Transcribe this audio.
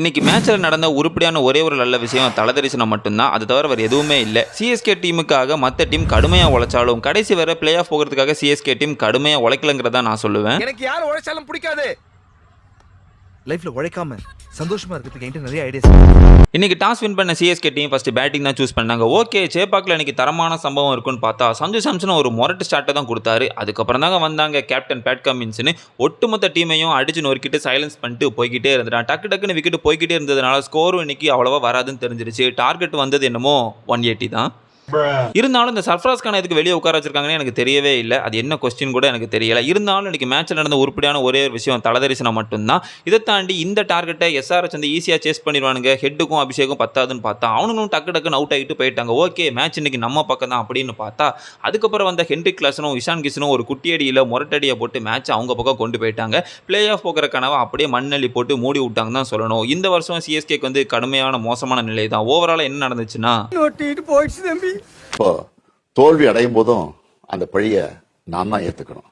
இன்னைக்கு மேட்ச்ல நடந்த உருப்படியான ஒரே ஒரு நல்ல விஷயம் தலதரிசனம் மட்டும்தான். அது தவிர வேறு எதுவுமே இல்லை. சிஎஸ்கே டீமுக்காக மற்ற டீம் கடுமையாக உழைச்சாலும் கடைசி வரை பிளே ஆஃப் போகிறதுக்காக சிஎஸ்கே டீம் கடுமையாக உழைக்கலங்கிறதா நான் சொல்லுவேன். எனக்கு யார் உழைச்சாலும் பிடிக்காது. லைஃப்ல உழைக்காம சந்தோஷமா இருக்கிறதுக்கு என்கிட்ட நிறைய ஐடியாஸ். இன்னைக்கு டாஸ் வின் பண்ண சிஎஸ்கே டீம் ஃபர்ஸ்ட் பேட்டிங் தான் சூஸ் பண்ணாங்க. ஓகே, சேப்பாக்கில் இன்னைக்கு தரமான சம்பவம் இருக்குன்னு பார்த்தா சஞ்சு சாம்சன் ஒரு மொரட்டு ஸ்டார்ட்டை தான் கொடுத்தாரு. அதுக்கப்புறம் தாங்க வந்தாங்க கேப்டன் பேட் கமின்ஸ்னு ஒட்டுமொத்த டீமையும் அடிச்சு நொறுக்கிட்டு சைலன்ஸ் பண்ணிட்டு போய்கிட்டே இருந்துட்டான். டக்குன்னு விக்கெட் போய்கிட்டே இருந்ததுனால ஸ்கோரும் இன்னைக்கு அவ்வளவா வராதுன்னு தெரிஞ்சிருச்சு. டார்கெட் வந்தது என்னமோ 180 தான். இருந்தாலும் இந்த சர்ஃப்ராஸ் கானை எதுக்கு வெளியே உட்கார வச்சிருக்காங்கன்னு எனக்கு தெரியவே இல்லை. அது என்ன கொஸ்டின் கூட எனக்கு தெரியல. இருந்தாலும் இன்னைக்கு மேட்ச்ல நடந்த உருப்படியான ஒரே ஒரு விஷயம் தலதரிசனம் மட்டும்தான். இதை தாண்டி இந்த டார்கெட்டை எஸ்ஆர்எச் வந்து ஈஸியாக சேஸ் பண்ணிடுவானுங்க. ஹெட்டுக்கும் அபிஷேகம் பத்தாதுன்னு பார்த்தா அவனுங்களும் டக்குன்னு அவுட் ஆகிட்டு போயிட்டாங்க. ஓகே, மேட்ச் இன்னைக்கு நம்ம பக்கம் தான் அப்படின்னு பார்த்தா அதுக்கப்புறம் வந்த ஹென்ரிக் கிளாஸனும் இஷான் கிஷனும் ஒரு குட்டியடியில் முரட்டடியை போட்டு மேட்ச் அவங்க பக்கம் கொண்டு போயிட்டாங்க. பிளே ஆஃப் போகிற கனவை அப்படியே மண்ணள்ளி போட்டு மூடி விட்டாங்க தான் சொல்லணும். இந்த வருஷம் சிஎஸ்கேக்கு வந்து கடுமையான மோசமான நிலை தான். ஓவராலாக என்ன நடந்துச்சுன்னா இப்போ தோல்வி அடையும் போதும் அந்த பழிய நான் தான் ஏத்துக்கணும்.